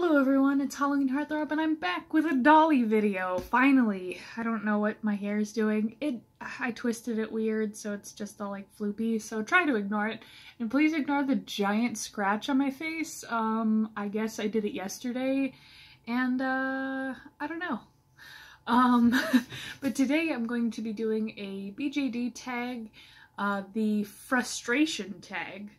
Hello everyone, it's Halloween Heartthrob and I'm back with a dolly video, finally. I don't know what my hair is doing. I twisted it weird, so it's just all like floopy, so try to ignore it. And please ignore the giant scratch on my face. I guess I did it yesterday, and I don't know. But today I'm going to be doing a BJD tag, the frustration tag.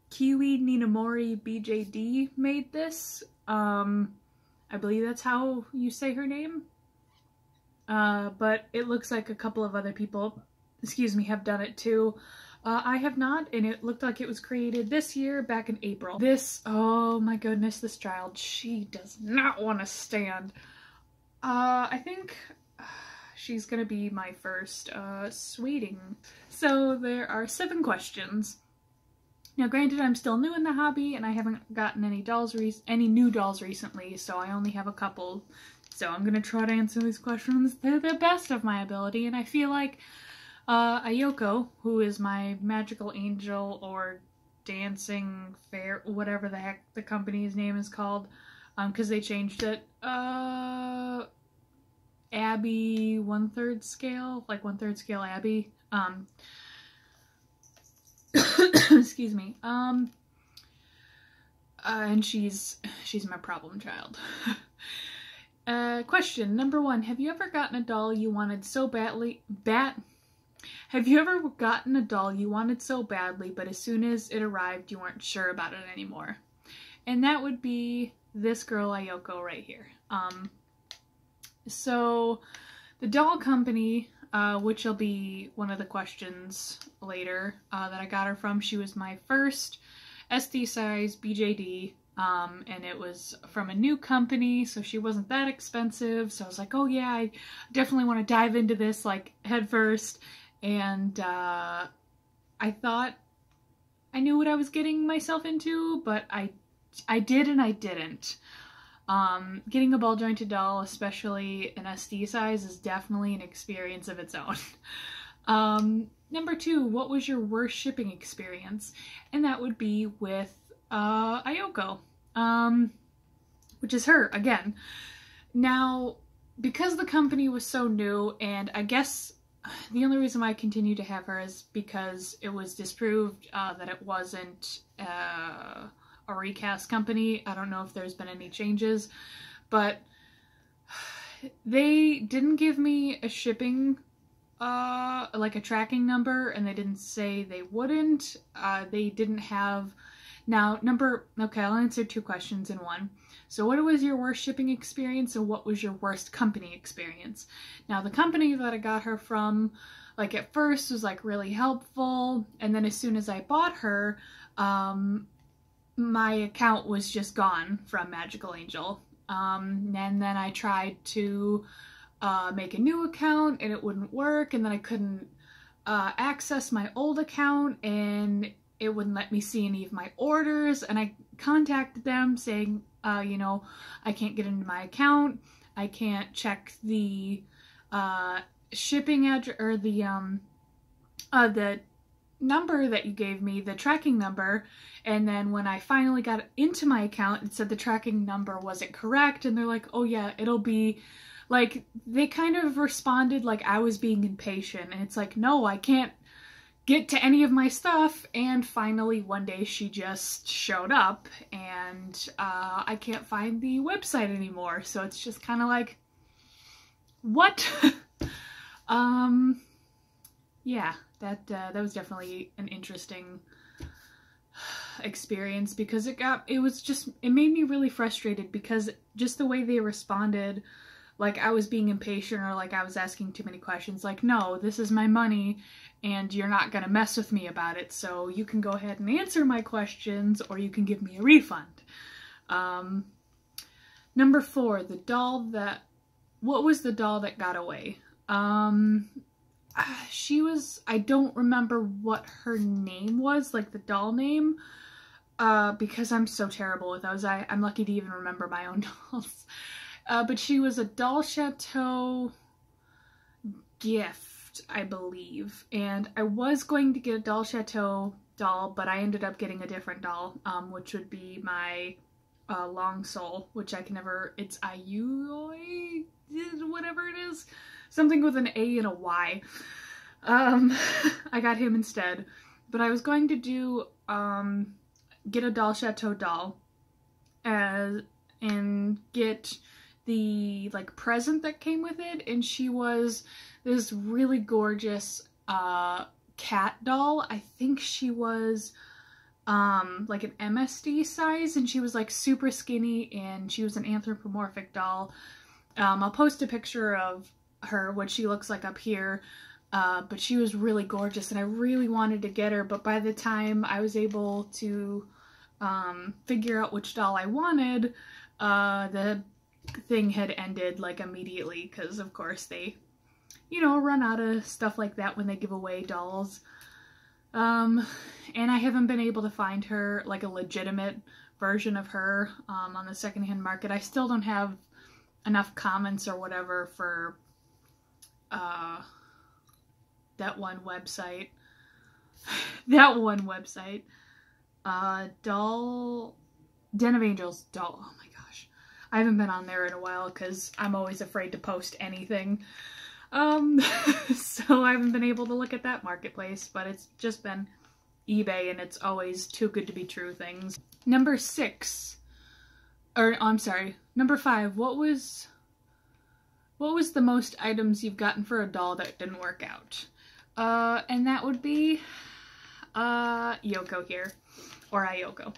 Kiwi Ninamori BJD made this. I believe that's how you say her name. But it looks like a couple of other people, have done it too. I have not, and it looked like it was created this year, back in April. This, oh my goodness, this child, she does not want to stand. I think she's gonna be my first sweeting. So there are 7 questions. Now, granted, I'm still new in the hobby, and I haven't gotten any new dolls recently, so I only have a couple. So I'm gonna try to answer these questions to the best of my ability, and I feel like Ayoko, who is my magical angel or dancing fair, whatever the heck the company's name is called, because they changed it, Abby 1/3 scale, like 1/3 scale Abby, excuse me. And she's my problem child. Question number 1. Have you ever gotten a doll you wanted so badly, Have you ever gotten a doll you wanted so badly, but as soon as it arrived, you weren't sure about it anymore? And that would be this girl, Ayoko, right here. So the doll company, which will be one of the questions later, that I got her from. She was my first SD size BJD, and it was from a new company, so she wasn't that expensive. So I was like, oh yeah, I definitely want to dive into this like head first. And I thought I knew what I was getting myself into, but I did and I didn't. Getting a ball jointed doll, especially an SD size, is definitely an experience of its own. Number 2, what was your worst shipping experience? And that would be with Ayoko, which is her, again. Now, because the company was so new, and I guess the only reason why I continue to have her is because it was disproved that it wasn't a recast company. I don't know if there's been any changes, but they didn't give me a shipping, like a tracking number, and they didn't say they wouldn't. They didn't have, okay, I'll answer 2 questions in one. So what was your worst shipping experience, and what was your worst company experience? Now, the company that I got her from, like at first was like really helpful, and then as soon as I bought her, my account was just gone from Magical Angel. And then I tried to make a new account and it wouldn't work, and then I couldn't access my old account and it wouldn't let me see any of my orders, and I contacted them saying, you know, I can't get into my account, I can't check the shipping address, or the number that you gave me, the tracking number. And then when I finally got into my account, it said the tracking number wasn't correct, and they're like, oh yeah, it'll be, like, they kind of responded like I was being impatient, and it's like, no, I can't get to any of my stuff. And finally one day she just showed up, and I can't find the website anymore, so it's just kind of like, what? Yeah, that was definitely an interesting experience, because it made me really frustrated, because just the way they responded, like I was being impatient, or like I was asking too many questions. Like, no, this is my money and you're not gonna mess with me about it, so you can go ahead and answer my questions, or you can give me a refund. Number 4, what was the doll that got away? I don't remember what her name was, like the doll name, because I'm so terrible with those. I'm lucky to even remember my own dolls. But she was a Doll Chateau gift, I believe, and I was going to get a Doll Chateau doll, but I ended up getting a different doll, which would be my long sole, which I can never, it's IUOI, whatever it is, something with an A and a Y. I got him instead, but I was going to do, get a Doll Chateau doll, and get the, like, present that came with it, and she was this really gorgeous, cat doll. I think she was, like an MSD size, and she was like super skinny, and she was an anthropomorphic doll. I'll post a picture of her, what she looks like up here, but she was really gorgeous, and I really wanted to get her, but by the time I was able to figure out which doll I wanted, the thing had ended like immediately, because of course they, you know, run out of stuff like that when they give away dolls. And I haven't been able to find her, like a legitimate version of her, on the secondhand market. I still don't have enough comments or whatever for, that one website. That one website. Den of Angels doll. Oh my gosh. I haven't been on there in a while because I'm always afraid to post anything. So I haven't been able to look at that marketplace, but it's just been eBay, and it's always too good to be true things. Number 6, or I'm sorry, number 5, what was the most items you've gotten for a doll that didn't work out? And that would be, Yoko here, or Ayoko.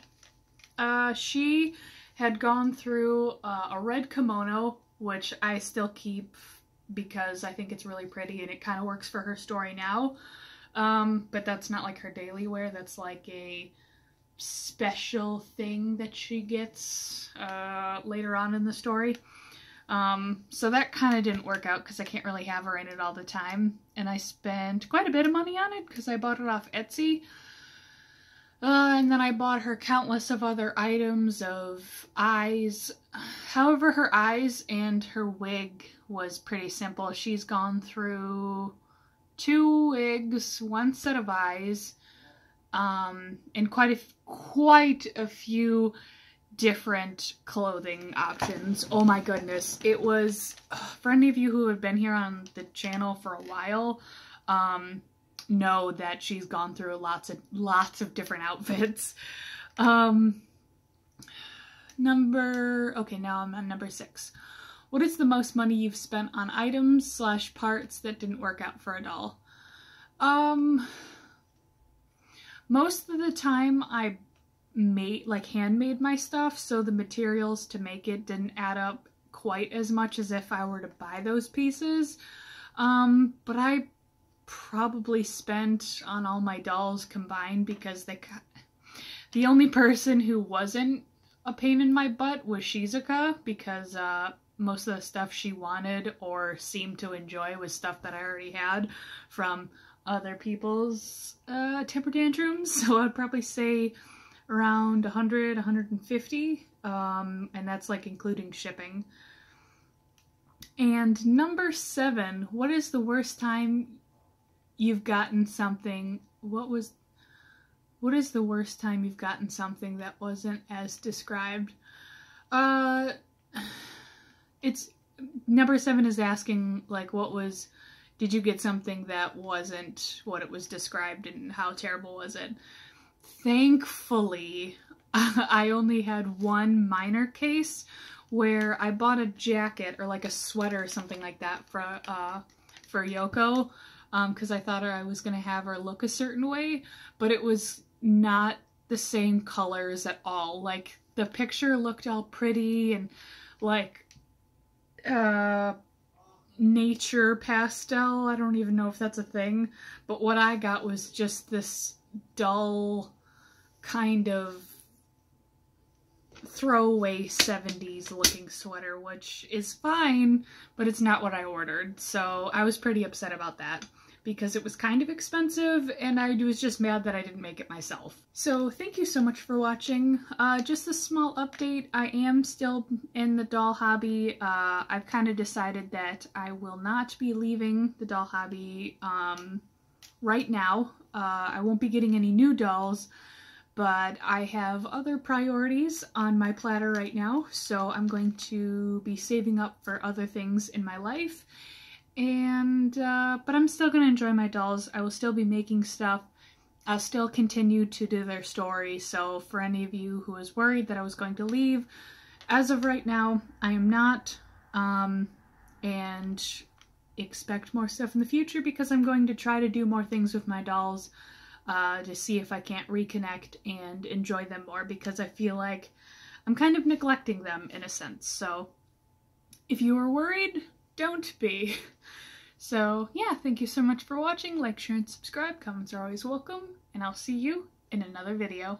She had gone through, a red kimono, which I still keep because I think it's really pretty and it kind of works for her story now. But that's not like her daily wear. That's like a special thing that she gets later on in the story. So that kind of didn't work out because I can't really have her in it all the time. And I spent quite a bit of money on it because I bought it off Etsy. And then I bought her countless of other items of eyes. However, her eyes and her wig was pretty simple. She's gone through 2 wigs, 1 set of eyes, and quite a few different clothing options. Oh my goodness. It was, for any of you who have been here on the channel for a while, know that she's gone through lots of different outfits. Okay, now I'm on number 6. What is the most money you've spent on items / parts that didn't work out for a doll? Most of the time I handmade my stuff, so the materials to make it didn't add up quite as much as if I were to buy those pieces. But I probably spent on all my dolls combined because the only person who wasn't a pain in my butt was Shizuka, because most of the stuff she wanted or seemed to enjoy was stuff that I already had from other people's temper tantrums. So I'd probably say around 100, 150, and that's like including shipping. And number 7, what is the worst time you've gotten something? What is the worst time you've gotten something that wasn't as described? It's number 7 is asking, like, did you get something that wasn't what it was described and how terrible was it? Thankfully, I only had one minor case where I bought a jacket or like a sweater or something like that for Yoko, because I thought I was going to have her look a certain way, but it was not the same colors at all. Like, the picture looked all pretty and like nature pastel. I don't even know if that's a thing, but what I got was just this dull kind of throwaway 70s looking sweater, which is fine, but it's not what I ordered. So I was pretty upset about that because it was kind of expensive and I was just mad that I didn't make it myself. So thank you so much for watching. Just a small update. I am still in the doll hobby. I've kind of decided that I will not be leaving the doll hobby right now. I won't be getting any new dolls, but I have other priorities on my platter right now, so I'm going to be saving up for other things in my life. And, but I'm still going to enjoy my dolls. I will still be making stuff. I'll still continue to do their story, so for any of you who was worried that I was going to leave, as of right now, I am not, and expect more stuff in the future because I'm going to try to do more things with my dolls to see if I can't reconnect and enjoy them more, because I feel like I'm kind of neglecting them in a sense. So if you are worried, don't be. So yeah, thank you so much for watching. Like, share, and subscribe. Comments are always welcome, and I'll see you in another video.